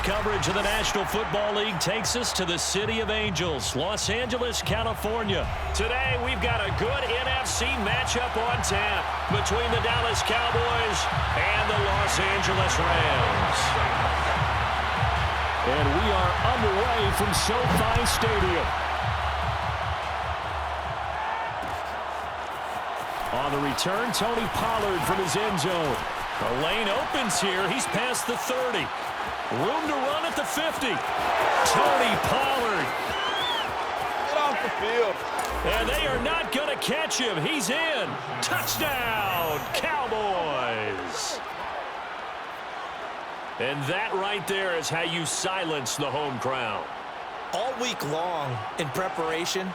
coverage of the National Football League takes us to the City of Angels, Los Angeles, California. Today, we've got a good NFC matchup on tap between the Dallas Cowboys and the Los Angeles Rams. And we are underway from SoFi Stadium. On the return, Tony Pollard from his end zone. The lane opens here. He's past the 30. Room to run at the 50. Tony Pollard. Get off the field. And they are not going to catch him. He's in. Touchdown, Cowboys. And that right there is how you silence the home crowd. All week long in preparation,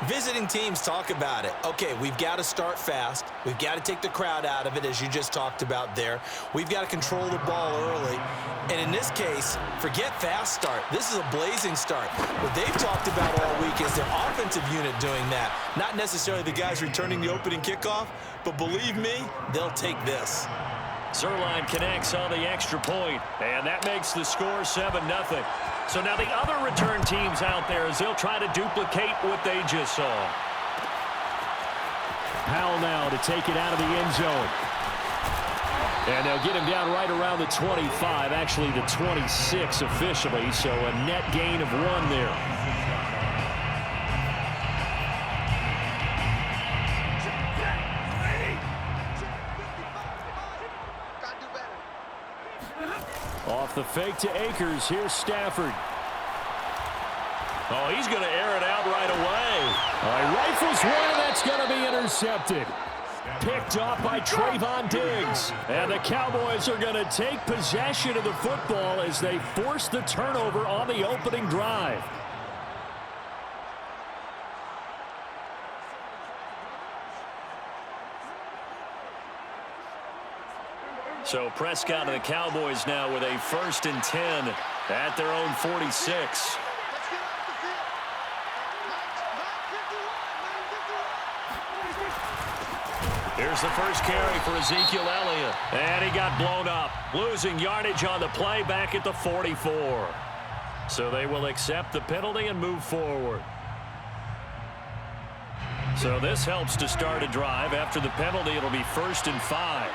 visiting teams talk about it. Okay, we've got to start fast. We've got to take the crowd out of it, as you just talked about there. We've got to control the ball early. And in this case, forget fast start. This is a blazing start. What they've talked about all week is their offensive unit doing that. Not necessarily the guys returning the opening kickoff, but believe me, they'll take this. Zuerlein connects on the extra point, and that makes the score 7-0. So now the other return teams out there as they'll try to duplicate what they just saw. Powell now to take it out of the end zone. And they'll get him down right around the 25, actually the 26 officially, so a net gain of 1 there. Off the fake to Akers. Here's Stafford. Oh, he's going to air it out right away. He rifles one, and that's going to be intercepted. Picked off by Trayvon Diggs. And the Cowboys are going to take possession of the football as they force the turnover on the opening drive. So Prescott and the Cowboys now with a 1st and 10 at their own 46. Here's the first carry for Ezekiel Elliott. And he got blown up, losing yardage on the play back at the 44. So they will accept the penalty and move forward. So this helps to start a drive. After the penalty, it'll be 1st and 5.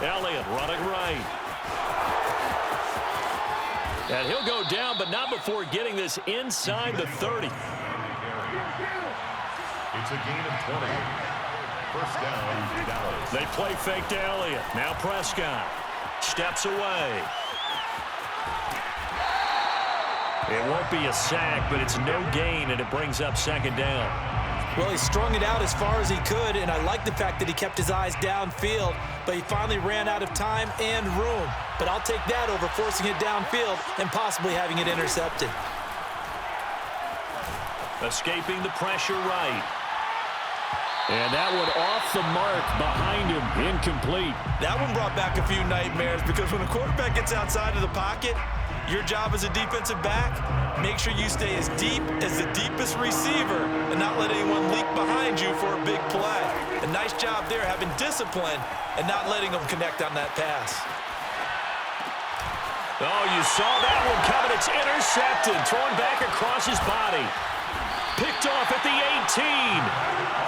Elliott running right. And he'll go down, but not before getting this inside the 30. It's a gain of 20. First down, Dallas. They play fake to Elliott. Now Prescott steps away. It won't be a sack, but it's no gain, and it brings up 2nd down. Well, he strung it out as far as he could, and I like the fact that he kept his eyes downfield, but he finally ran out of time and room. But I'll take that over forcing it downfield and possibly having it intercepted. Escaping the pressure right. And that one off the mark behind him, incomplete. That one brought back a few nightmares because when a quarterback gets outside of the pocket, your job as a defensive back, make sure you stay as deep as the deepest receiver and not let anyone leak behind you for a big play. A nice job there having discipline and not letting them connect on that pass. Oh, you saw that one coming. It's intercepted, thrown back across his body. Picked off at the 18.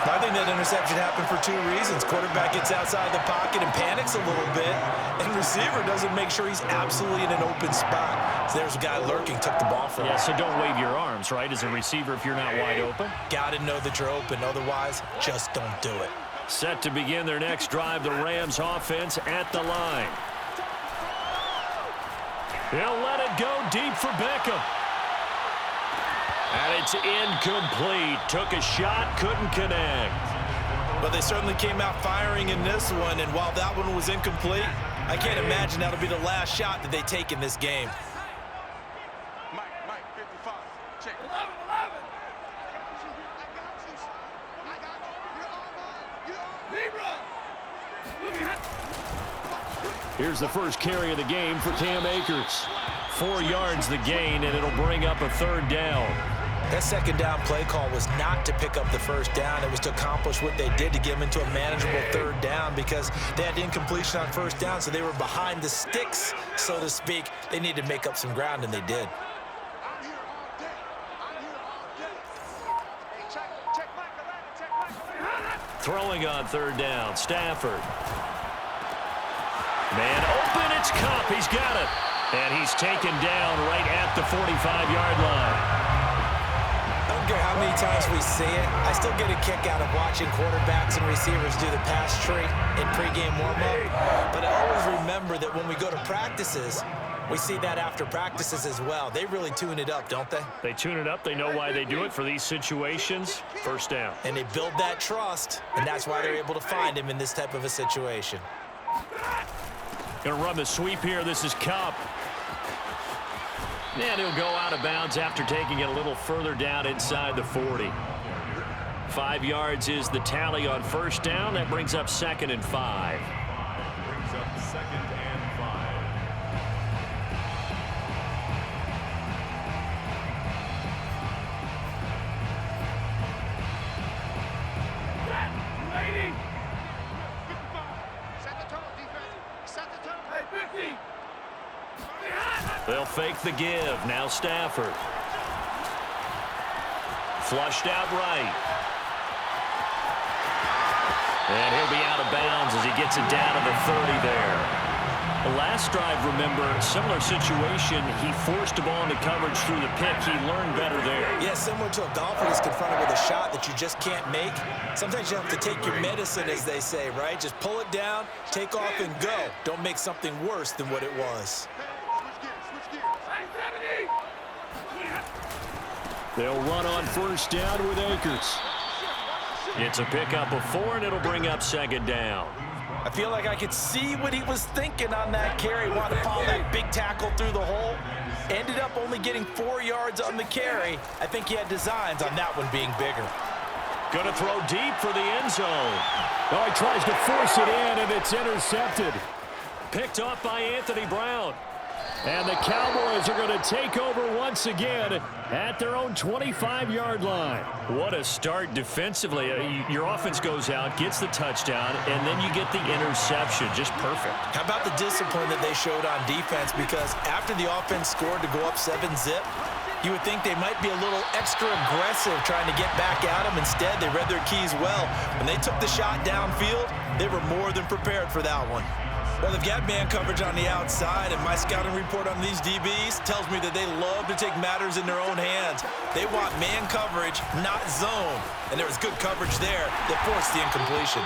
I think that interception happened for 2 reasons. Quarterback gets outside the pocket and panics a little bit, and receiver doesn't make sure he's absolutely in an open spot. So there's a guy lurking, took the ball from him. Yeah, so don't wave your arms, right, as a receiver if you're not wide open. Got to know that you're open. Otherwise, just don't do it. Set to begin their next drive, the Rams offense at the line. He'll let it go deep for Beckham. And it's incomplete. Took a shot, couldn't connect. But they certainly came out firing in this one, and while that one was incomplete, I can't imagine that'll be the last shot that they take in this game. Mike, 55. Check. 11. Here's the first carry of the game for Cam Akers. 4 yards the gain, and it'll bring up a 3rd down. That second down play call was not to pick up the first down. It was to accomplish what they did to get them into a manageable third down because they had incompletion on first down, so they were behind the sticks, so to speak. They needed to make up some ground, and they did. Throwing on third down, Stafford. Man open, it's Kupp. He's got it. And he's taken down right at the 45-yard line. I don't care how many times we see it. I still get a kick out of watching quarterbacks and receivers do the pass tree in pregame warm-up. But I always remember that when we go to practices, we see that after practices as well. They really tune it up, don't they? They tune it up. They know why they do it for these situations. First down. And they build that trust, and that's why they're able to find him in this type of a situation. Going to run the sweep here. This is Kupp. And he'll go out of bounds after taking it a little further down inside the 40. 5 yards is the tally on first down. That brings up 2nd and 5. Brings up 2nd and 5. They'll fake the give. Now Stafford. Flushed out right. And he'll be out of bounds as he gets it down to the 30 there. The last drive, remember, similar situation. He forced the ball into coverage through the pick. He learned better there. Yeah, similar to a golfer that's confronted with a shot that you just can't make. Sometimes you have to take your medicine, as they say, right? Just pull it down, take off, and go. Don't make something worse than what it was. They'll run on first down with Akers. It's a pickup of 4, and it'll bring up 2nd down. I feel like I could see what he was thinking on that carry. Wanted to follow that big tackle through the hole. Ended up only getting 4 yards on the carry. I think he had designs on that one being bigger. Going to throw deep for the end zone. Oh, he tries to force it in, and it's intercepted. Picked off by Anthony Brown. And the Cowboys are going to take over once again at their own 25-yard line. What a start defensively. Your offense goes out, gets the touchdown, and then you get the interception. Just perfect. How about the discipline that they showed on defense? Because after the offense scored to go up 7-zip, you would think they might be a little extra aggressive trying to get back at them. Instead, they read their keys well. When they took the shot downfield, they were more than prepared for that one. Well, they've got man coverage on the outside, and my scouting report on these DBs tells me that they love to take matters in their own hands. They want man coverage, not zone. And there was good coverage there that forced the incompletion.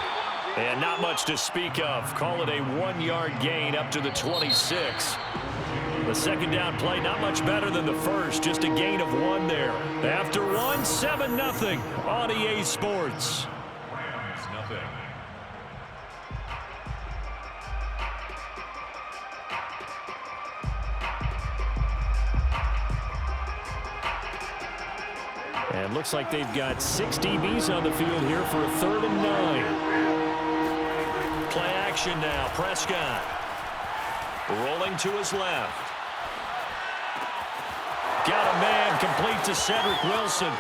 And not much to speak of. Call it a 1-yard gain up to the 26. The second down play, not much better than the first. Just a gain of 1 there. After 1, 7-0 on EA Sports. Rams, nothing. And looks like they've got 6 DBs on the field here for a 3rd and 9. Play action now. Prescott rolling to his left. Got a man complete to Cedric Wilson.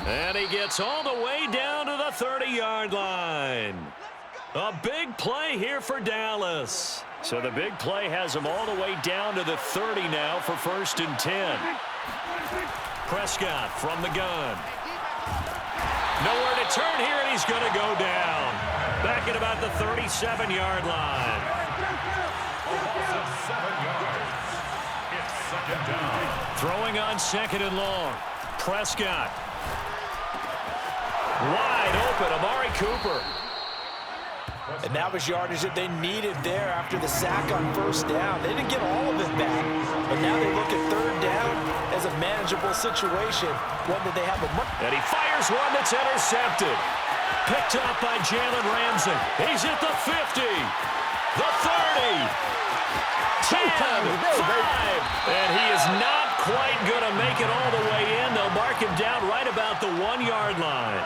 And he gets all the way down to the 30-yard line. A big play here for Dallas. So the big play has him all the way down to the 30 now for 1st and 10. Prescott from the gun. Nowhere to turn here, and he's going to go down. Back at about the 37-yard line. 7 yards. It's 2nd down. Throwing on 2nd and long. Prescott. Wide open, Amari Cooper. And that was yardage that they needed there after the sack on first down. They didn't get all of it back. But now they look at 3rd down as a manageable situation, one that they have a... And he fires one that's intercepted. Picked up by Jalen Ramsey. He's at the 50, the 30, 10, 5. And he is not quite going to make it all the way in. They'll mark him down right about the 1-yard line.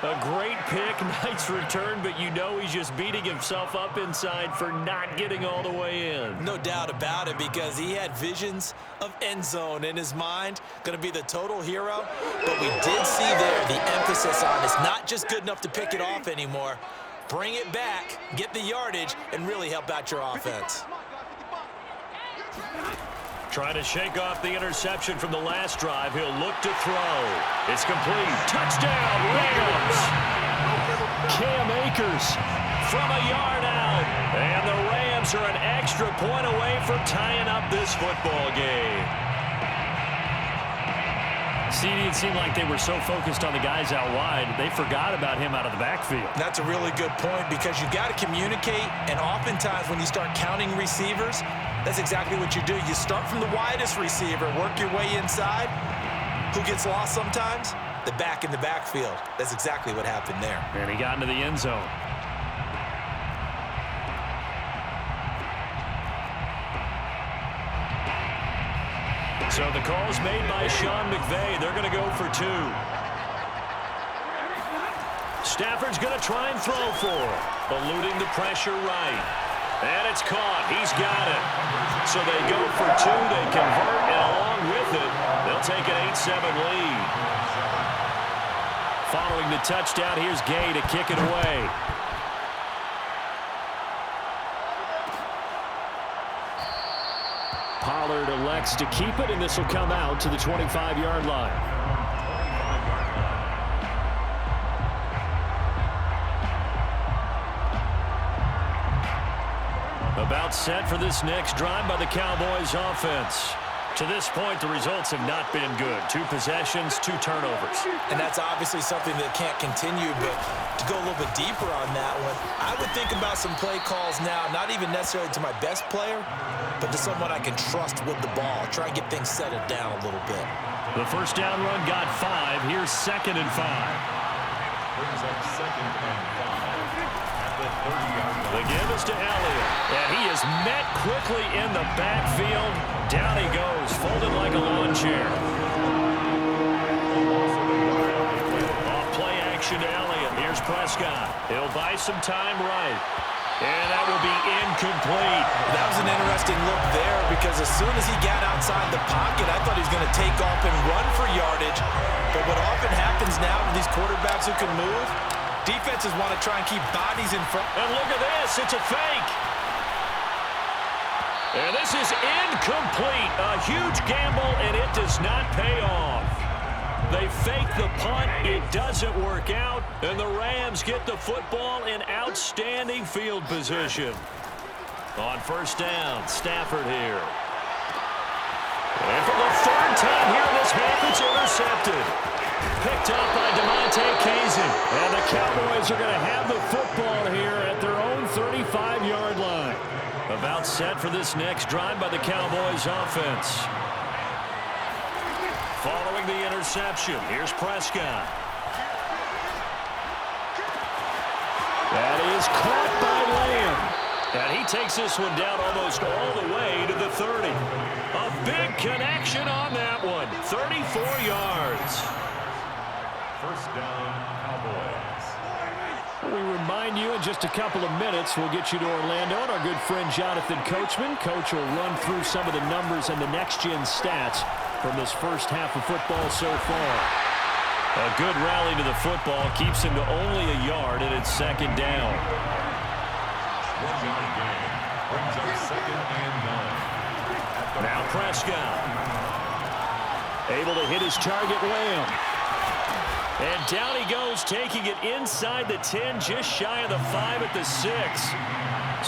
A great pick, nice return, but you know he's just beating himself up inside for not getting all the way in. No doubt about it, because he had visions of end zone in his mind. Going to be the total hero. But we did see there the emphasis on it's not just good enough to pick it off anymore. Bring it back, get the yardage, and really help out your offense. Trying to shake off the interception from the last drive. He'll look to throw. It's complete. Touchdown, Rams. Cam Akers from a yard out. And the Rams are an extra point away from tying up this football game. CD, it seemed like they were so focused on the guys out wide, they forgot about him out of the backfield. That's a really good point, because you got to communicate, and oftentimes when you start counting receivers, that's exactly what you do. You start from the widest receiver, work your way inside. Who gets lost sometimes? The back in the backfield. That's exactly what happened there. And he got into the end zone. So the call's made by Sean McVay. They're going to go for two. Stafford's going to try and throw for him, eluding the pressure right. And it's caught. He's got it. So they go for two. They convert, and along with it, they'll take an 8-7 lead. Following the touchdown, here's Gay to kick it away. Pollard elects to keep it, and this will come out to the 25-yard line. About set for this next drive by the Cowboys offense. To this point, the results have not been good. 2 possessions, 2 turnovers. And that's obviously something that can't continue, but to go a little bit deeper on that one, I would think about some play calls now, not even necessarily to my best player, but to someone I can trust with the ball. Try and get things settled down a little bit. The first down run got 5. Here's 2nd and 5. Brings up 2nd and 5 at the 30-yard line. The give is to Elliott, and he is met quickly in the backfield. Down he goes, folded like a lawn chair. Off play action to Elliott. Here's Prescott. He'll buy some time right. And that will be incomplete. That was an interesting look there, because as soon as he got outside the pocket, I thought he was going to take off and run for yardage. But what often happens now with these quarterbacks who can move, defenses want to try and keep bodies in front. And look at this. It's a fake. And this is incomplete. A huge gamble, and it does not pay off. They fake the punt. It doesn't work out. And the Rams get the football in outstanding field position. On first down, Stafford here. And for the 3rd time here in this half, it's intercepted. Picked up by DeMonte Casey. And the Cowboys are going to have the football here at their own 35-yard line. About set for this next drive by the Cowboys offense. Following the interception, here's Prescott. That is caught by Lamb. And he takes this one down almost all the way to the 30. A big connection on that one. 34 yards. First down, Cowboys. We remind you in just a couple of minutes, we'll get you to Orlando, and our good friend Jonathan Coachman. Coach will run through some of the numbers and the next-gen stats from this first half of football so far. A good rally to the football keeps him to only a yard, and it's 2nd down. 1-yard gain brings up 2nd and 9. Now Prescott. Able to hit his target, Lamb. And down he goes, taking it inside the 10, just shy of the 5 at the 6.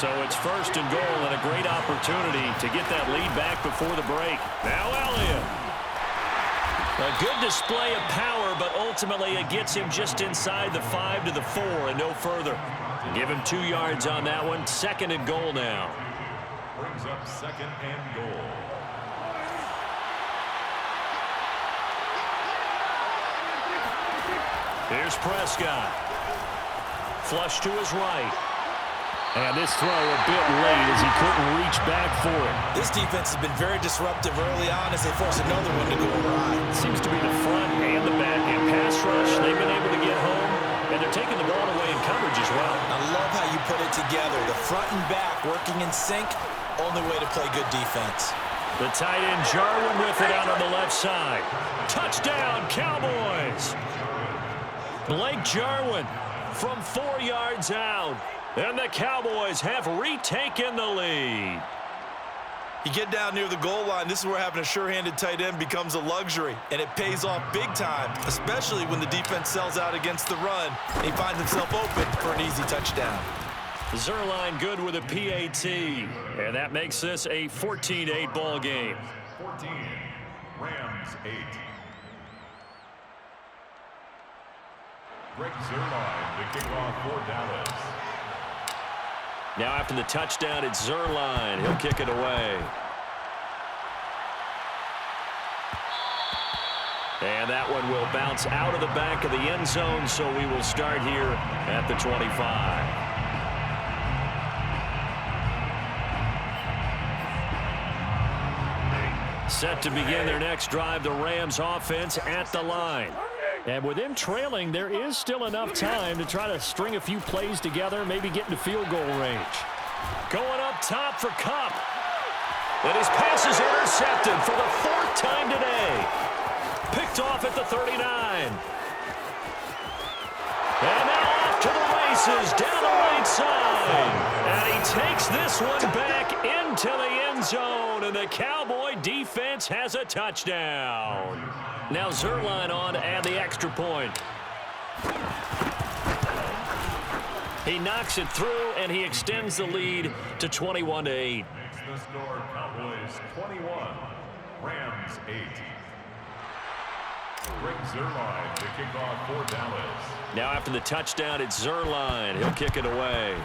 So it's 1st and goal, and a great opportunity to get that lead back before the break. Now Elliott. A good display of power, but ultimately it gets him just inside the 5 to the 4 and no further. Give him 2 yards on that one. 2nd and goal now. Brings up 2nd and goal. Here's Prescott. Flush to his right. And this throw a bit late as he couldn't reach back for it. This defense has been very disruptive early on as they force another one to go awry. Seems to be the front and the back end pass rush. They've been able to get home. And they're taking the ball away in coverage as well. I love how you put it together. The front and back working in sync. Only way to play good defense. The tight end Jarwin with it out on the left side. Touchdown, Cowboys. Blake Jarwin from 4 yards out. And the Cowboys have retaken the lead. You get down near the goal line, this is where having a sure-handed tight end becomes a luxury, and it pays off big time, especially when the defense sells out against the run, and he finds himself open for an easy touchdown. Zuerlein good with a PAT, and that makes this a 14-8 ball game. 14, Rams 8. Greg Zuerlein, the kickoff for Dallas. Now after the touchdown, it's Zuerlein. He'll kick it away. And that one will bounce out of the back of the end zone, so we will start here at the 25. Set to begin their next drive, the Rams offense at the line. And with them trailing, there is still enough time to try to string a few plays together, maybe get into field goal range. Going up top for Kupp. And his pass is intercepted for the 4th time today. Picked off at the 39. And now off to the races down the right side. And he takes this one back into the end zone. And the Cowboy defense has a touchdown. Now Zuerlein on to add the extra point. He knocks it through, and he extends the lead to 21-8. The score, Cowboys 21, Rams 8. Greg Zuerlein, the kickoff for Dallas. Now after the touchdown, it's Zuerlein. He'll kick it away.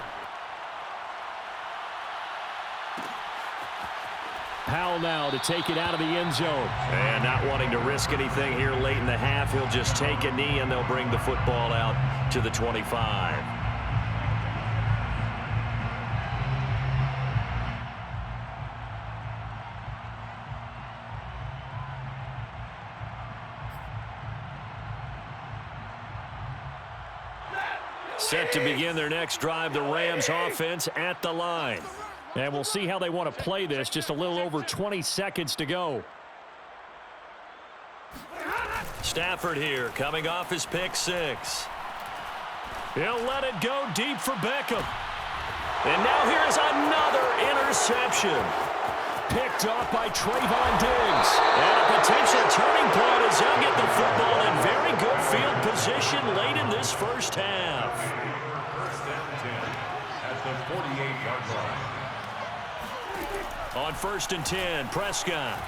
Powell now to take it out of the end zone. And not wanting to risk anything here late in the half, he'll just take a knee, and they'll bring the football out to the 25. Set to begin their next drive, the Rams offense at the line. And we'll see how they want to play this. Just a little over 20 seconds to go. Stafford here, coming off his pick 6. He'll let it go deep for Beckham. And now here's another interception. Picked off by Trayvon Diggs. And a potential turning point as they'll get the football in very good field position late in this first half. First and 10 at the 48-yard line. On 1st and 10, Prescott.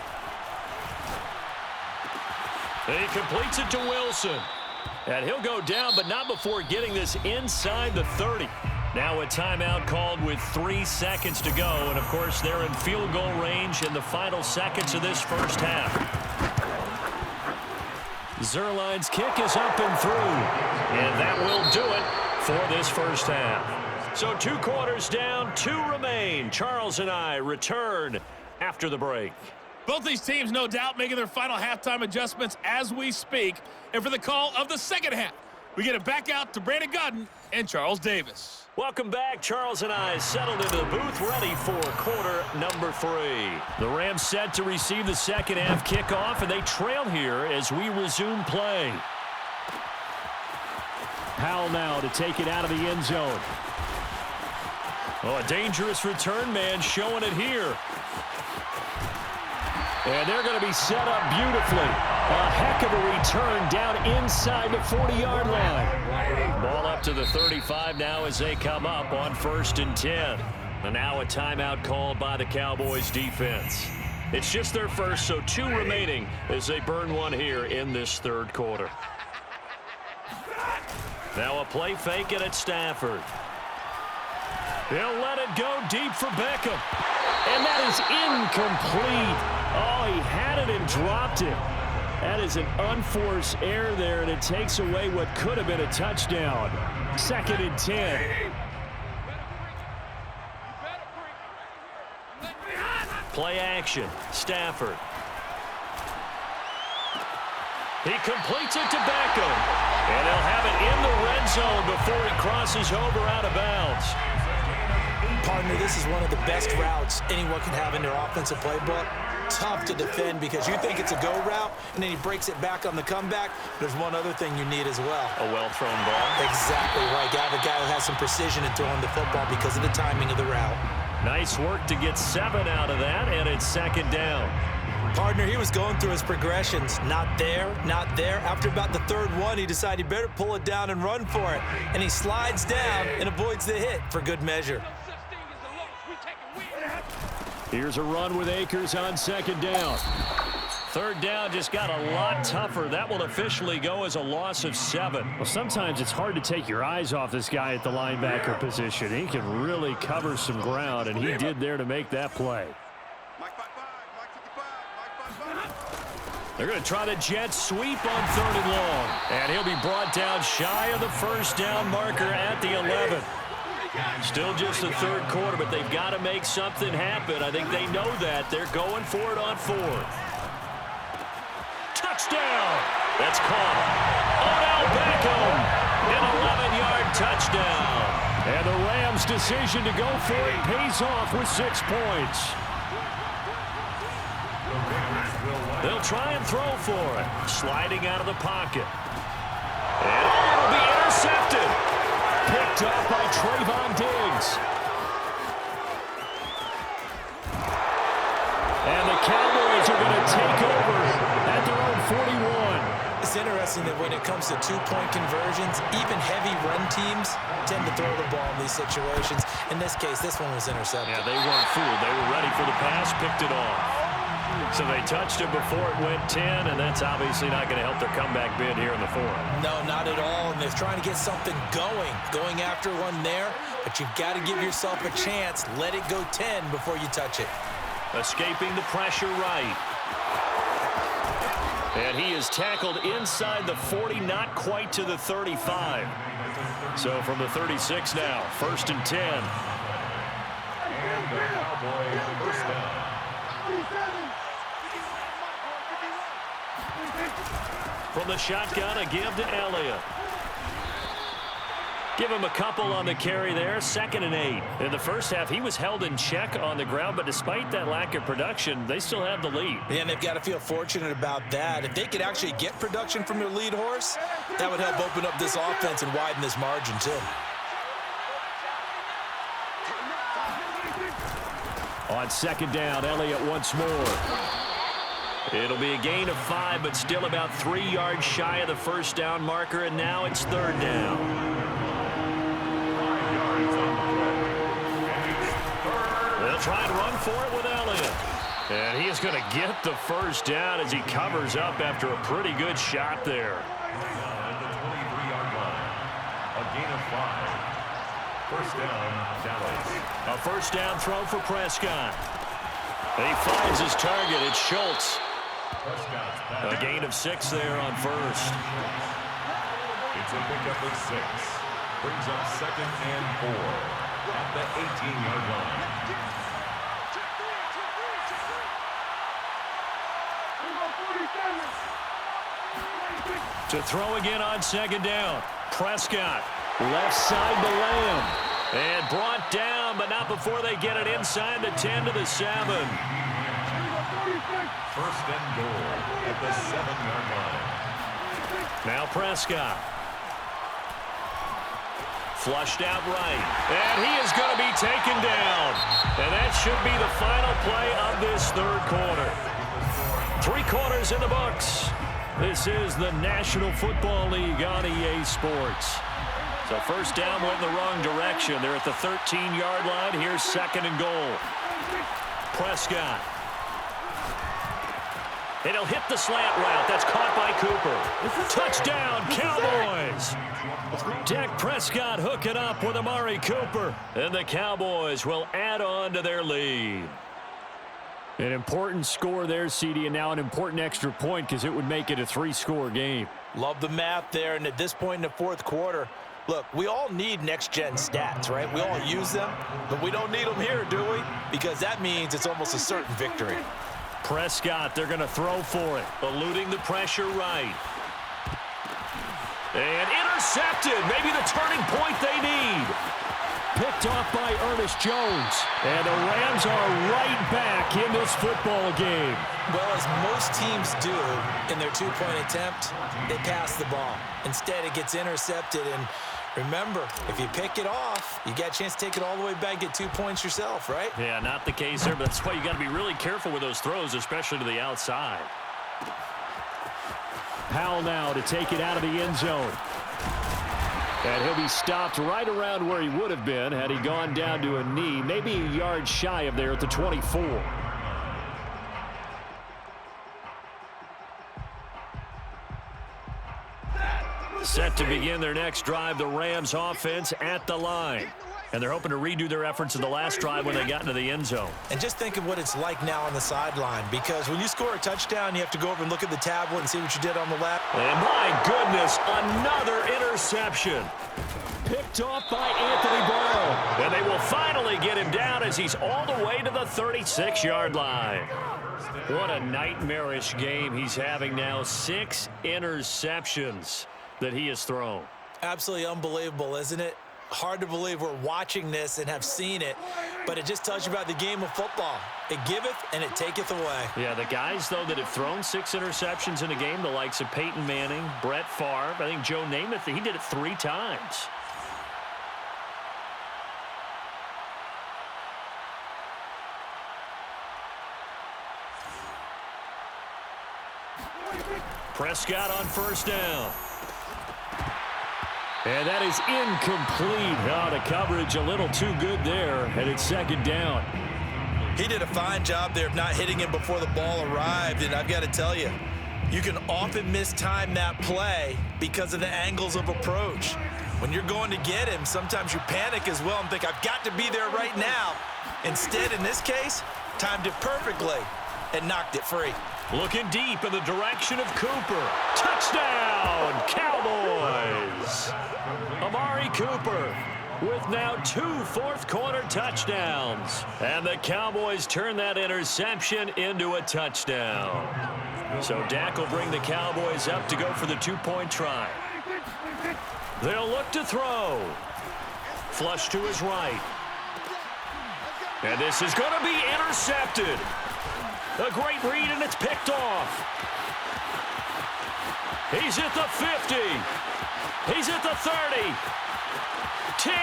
He completes it to Wilson. And he'll go down, but not before getting this inside the 30. Now a timeout called with 3 seconds to go. And, of course, they're in field goal range in the final seconds of this first half. Zuerlein's kick is up and through. And that will do it for this first half. So 2 quarters down, 2 remain. Charles and I return after the break. Both these teams, no doubt, making their final halftime adjustments as we speak. And for the call of the second half, we get it back out to Brandon Gaudin and Charles Davis. Welcome back. Charles and I settled into the booth, ready for quarter number 3. The Rams set to receive the second half kickoff, and they trail here as we resume play. Powell now to take it out of the end zone. Oh, a dangerous return man showing it here. And they're going to be set up beautifully. A heck of a return down inside the 40-yard line. Ball up to the 35 now as they come up on 1st and 10. And now a timeout called by the Cowboys defense. It's just their first, so 2 remaining as they burn one here in this 3rd quarter. Now a play fake and it's Stafford. He'll let it go deep for Beckham. And that is incomplete. Oh, he had it and dropped it. That is an unforced error there, and it takes away what could have been a touchdown. 2nd and 10. Play action. Stafford. He completes it to Beckham. And they'll have it in the red zone before he crosses over out of bounds. Partner, this is one of the best routes anyone can have in their offensive playbook. Tough to defend because you think it's a go route, and then he breaks it back on the comeback. There's one other thing you need as well. A well-thrown ball. Exactly right. Got a guy who has some precision in throwing the football because of the timing of the route. Nice work to get 7 out of that, and it's second down. Partner, he was going through his progressions. Not there, not there. After about the third one, he decided he better pull it down and run for it. And he slides down and avoids the hit for good measure. Here's a run with Akers on second down. Third down just got a lot tougher. That will officially go as a loss of 7. Well, sometimes it's hard to take your eyes off this guy at the linebacker position. He can really cover some ground, and he did there to make that play. They're going to try the jet sweep on 3rd and long. And he'll be brought down shy of the first down marker at the 11. Still just the third quarter, but they've got to make something happen. I think they know that. They're going for it on 4th. Touchdown! That's caught. Odell Beckham, an 11-yard touchdown. And the Rams' decision to go for it pays off with 6 points. They'll try and throw for it. Sliding out of the pocket. And it'll be intercepted. Picked up by Trayvon Diggs. And the Cowboys are going to take over at their own 41. It's interesting that when it comes to two-point conversions, even heavy run teams tend to throw the ball in these situations. In this case, this one was intercepted. Yeah, they weren't fooled. They were ready for the pass, picked it off. So they touched it before it went 10, and that's obviously not going to help their comeback bid here in the 4th. No, not at all, and they're trying to get something going after one there, but you've got to give yourself a chance. Let it go 10 before you touch it. Escaping the pressure right. And he is tackled inside the 40, not quite to the 35. So from the 36 now, 1st and 10. And the Cowboys first down. From the shotgun, a give to Elliott. Give him a couple on the carry there, 2nd and 8. In the first half, he was held in check on the ground, but despite that lack of production, they still have the lead. Yeah, and they've got to feel fortunate about that. If they could actually get production from their lead horse, that would help open up this offense and widen this margin, too. On 2nd down, Elliott once more. It'll be a gain of 5, but still about 3 yards shy of the first down marker, and now it's 3rd down. 5 yards on the play. They'll try and run for it with Elliott. And he is going to get the first down as he covers up after a pretty good shot there. At the 23-yard line. A gain of 5. First down, Dallas. A first down throw for Prescott. He finds his target. It's Schultz. A gain of 6 there on 1st. It's a pickup of 6. Brings up 2nd and 4 at the 18-yard line. To throw again on 2nd down. Prescott, left side to Lamb. And brought down, but not before they get it inside the 10 to the 7. First and goal at the 7-yard line. Now Prescott. Flushed out right. And he is going to be taken down. And that should be the final play of this 3rd quarter. 3 quarters in the books. This is the National Football League on EA Sports. So first down went in the wrong direction. They're at the 13-yard line. Here's 2nd and goal. Prescott. And he'll hit the slant route. That's caught by Cooper. Touchdown, Cowboys. Dak Prescott hooking up with Amari Cooper. And the Cowboys will add on to their lead. An important score there, CD, and now an important extra point because it would make it a 3-score game. Love the math there, and at this point in the 4th quarter, look, we all need next-gen stats, right? We all use them, but we don't need them here, do we? Because that means it's almost a certain victory. Prescott, they're going to throw for it. Eluding the pressure right. And intercepted. Maybe the turning point they need. Picked off by Ernest Jones. And the Rams are right back in this football game. Well, as most teams do in their two-point attempt, they pass the ball. Instead, it gets intercepted. And remember, if you pick it off, you got a chance to take it all the way back, get 2 points yourself, right? Yeah, not the case there, but that's why you got to be really careful with those throws, especially to the outside. Powell now to take it out of the end zone. And he'll be stopped right around where he would have been had he gone down to a knee, maybe a yard shy of there at the 24. Set to begin their next drive, the Rams offense at the line. And they're hoping to redo their efforts in the last drive when they got into the end zone. And just think of what it's like now on the sideline, because when you score a touchdown, you have to go over and look at the tablet and see what you did on the left. And my goodness, another interception. Picked off by Anthony Brown. And they will finally get him down as he's all the way to the 36-yard line. What a nightmarish game he's having now. 6 interceptions that he has thrown. Absolutely unbelievable, isn't it? Hard to believe we're watching this and have seen it, but it just tells you about the game of football. It giveth and it taketh away. Yeah, the guys, though, that have thrown 6 interceptions in a game, the likes of Peyton Manning, Brett Favre, I think Joe Namath, he did it 3 times. Prescott on first down. And that is incomplete. Oh, the coverage a little too good there, and it's second down. He did a fine job there of not hitting him before the ball arrived, and I've got to tell you, you can often mistime that play because of the angles of approach. When you're going to get him, sometimes you panic as well and think, I've got to be there right now. Instead, in this case, timed it perfectly and knocked it free. Looking deep in the direction of Cooper. Touchdown, Cowboys! Amari Cooper with now 2 fourth-quarter touchdowns. And the Cowboys turn that interception into a touchdown. So Dak will bring the Cowboys up to go for the 2-point try. They'll look to throw. Flush to his right. And this is going to be intercepted. A great read, and it's picked off. He's at the 50. He's at the 30. 10.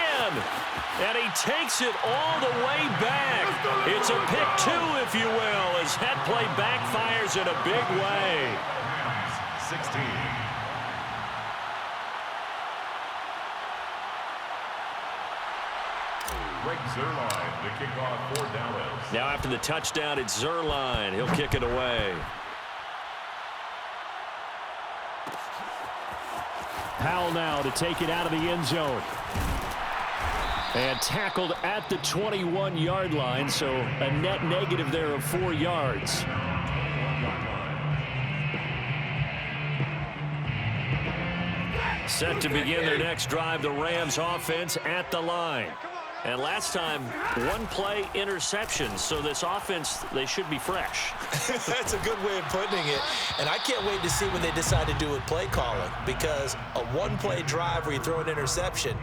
And he takes it all the way back. It's a pick 2, if you will, as that play backfires in a big way. 16. Greg Zuerlein, the kickoff for Dallas. Now after the touchdown, it's Zuerlein. He'll kick it away. Powell now to take it out of the end zone. And tackled at the 21-yard line, so a net negative there of 4 yards. Set to begin their next drive, the Rams offense at the line. And last time, 1-play interception, so this offense, they should be fresh. That's a good way of putting it. And I can't wait to see when they decide to do with play calling, because a 1-play drive where you throw an interception,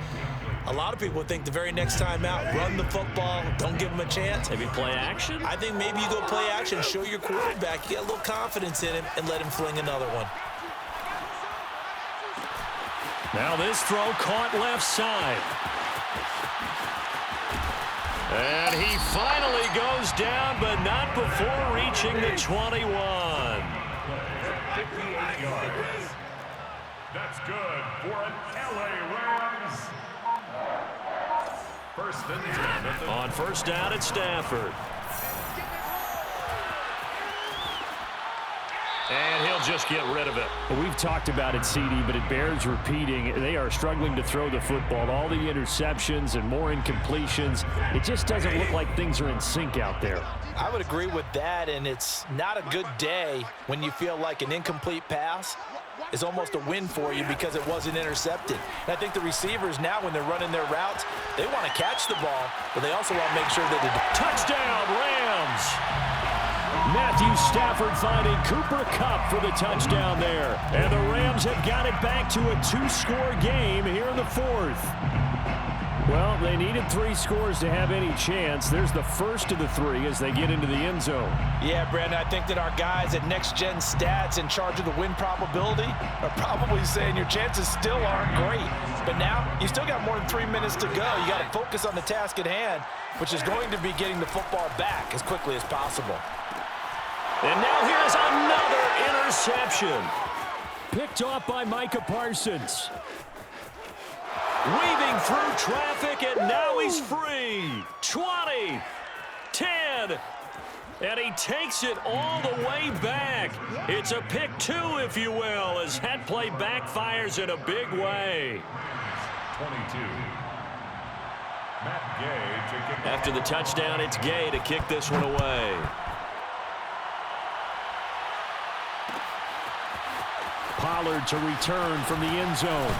a lot of people think the very next time out, run the football, don't give them a chance. Maybe play action? I think maybe you go play action, show your quarterback, you get a little confidence in him, and let him fling another one. Now this throw caught left side. And he finally goes down, but not before reaching the 21. 58 yards. That's good for an LA Rams. First and 10. On first down at Stafford. And he'll just get rid of it. We've talked about it, CD, but it bears repeating. They are struggling to throw the football. All the interceptions and more incompletions. It just doesn't look like things are in sync out there. I would agree with that, and it's not a good day when you feel like an incomplete pass is almost a win for you because it wasn't intercepted. And I think the receivers now, when they're running their routes, they want to catch the ball, but they also want to make sure that the touchdown, Rams! Matthew Stafford finding Cooper Kupp for the touchdown there. And the Rams have got it back to a 2-score game here in the fourth. Well, they needed 3 scores to have any chance. There's the first of the 3 as they get into the end zone. Yeah, Brandon, I think that our guys at Next Gen Stats in charge of the win probability are probably saying your chances still aren't great. But now, you still got more than 3 minutes to go. You got to focus on the task at hand, which is going to be getting the football back as quickly as possible. And now here's another interception. Picked off by Micah Parsons. Weaving through traffic, and now he's free. 20, 10, and he takes it all the way back. It's a pick 2, if you will, as that play backfires in a big way. 22. Matt Gay to kick. After the touchdown, it's Gay to kick this one away. Pollard to return from the end zone.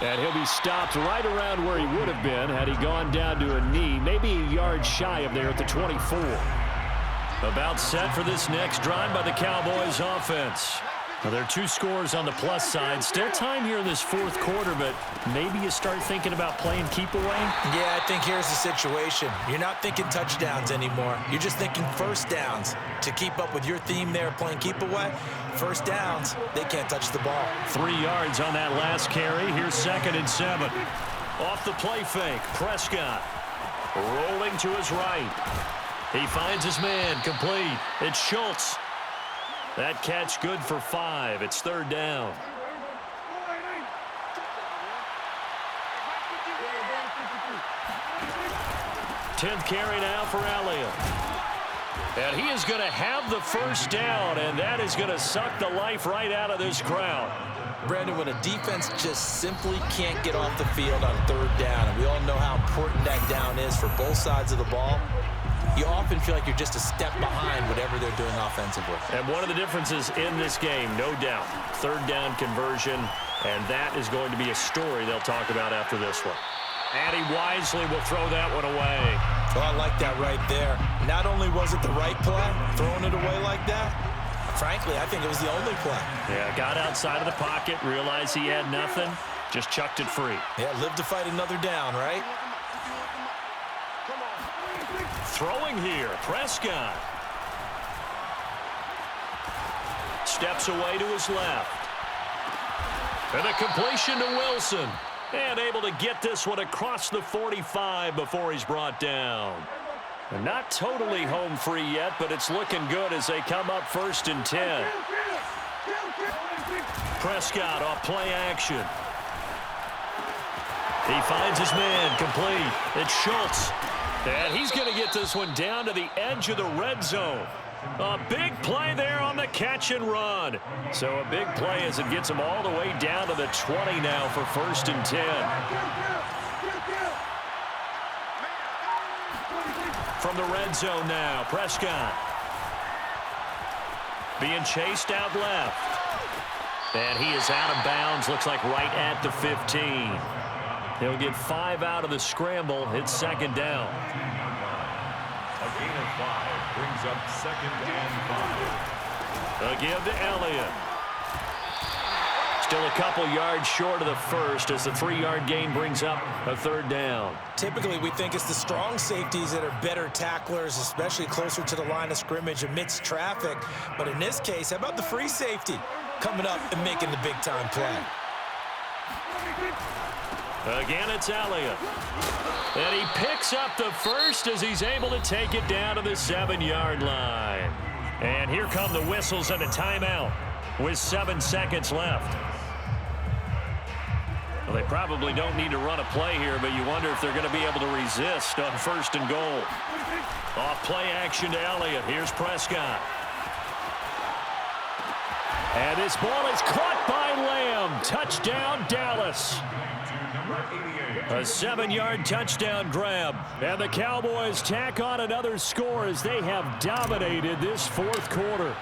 And he'll be stopped right around where he would have been had he gone down to a knee, maybe a yard shy of there at the 24. About set for this next drive by the Cowboys offense. Now, there are 2 scores on the plus side. Still time here in this fourth quarter, but maybe you start thinking about playing keep away? Yeah, I think here's the situation. You're not thinking touchdowns anymore. You're just thinking first downs. To keep up with your theme there, playing keep away, first downs, they can't touch the ball. 3 yards on that last carry. Here's 2nd and 7. Off the play fake, Prescott rolling to his right. He finds his man, complete. It's Schultz. That catch good for 5. It's 3rd down. Tenth carry now for Elliott. And he is going to have the first down, and that is going to suck the life right out of this crowd. Brandon, when a defense just simply can't get off the field on 3rd down, and we all know how important that down is for both sides of the ball, you often feel like you're just a step behind whatever they're doing offensively. And one of the differences in this game, no doubt, 3rd down conversion, and that is going to be a story they'll talk about after this one. And he wisely will throw that one away. Oh, I like that right there. Not only was it the right play, throwing it away like that, frankly, I think it was the only play. Yeah, got outside of the pocket, realized he had nothing, just chucked it free. Yeah, live to fight another down, right? Throwing here, Prescott. Steps away to his left. And a completion to Wilson. And able to get this one across the 45 before he's brought down. And not totally home free yet, but it's looking good as they come up 1st and 10. Prescott off play action. He finds his man, complete. It's Schultz. And he's going to get this one down to the edge of the red zone. A big play there on the catch and run. So a big play as it gets him all the way down to the 20 now for 1st and 10. From the red zone now, Prescott. Being chased out left. And he is out of bounds, looks like right at the 15. He'll get 5 out of the scramble. It's 2nd down. A gain of 5 brings up 2nd and 5. A give to Elliott. Still a couple yards short of the first as the 3-yard gain brings up a 3rd down. Typically, we think it's the strong safeties that are better tacklers, especially closer to the line of scrimmage amidst traffic. But in this case, how about the free safety coming up and making the big-time play? Again, it's Elliott. And he picks up the first as he's able to take it down to the 7-yard line. And here come the whistles and a timeout with 7 seconds left. Well, they probably don't need to run a play here, but you wonder if they're going to be able to resist on 1st and goal. Off play action to Elliott. Here's Prescott. And this ball is caught by Lamb. Touchdown, Dallas. A 7-yard touchdown grab. And the Cowboys tack on another score as they have dominated this 4th quarter.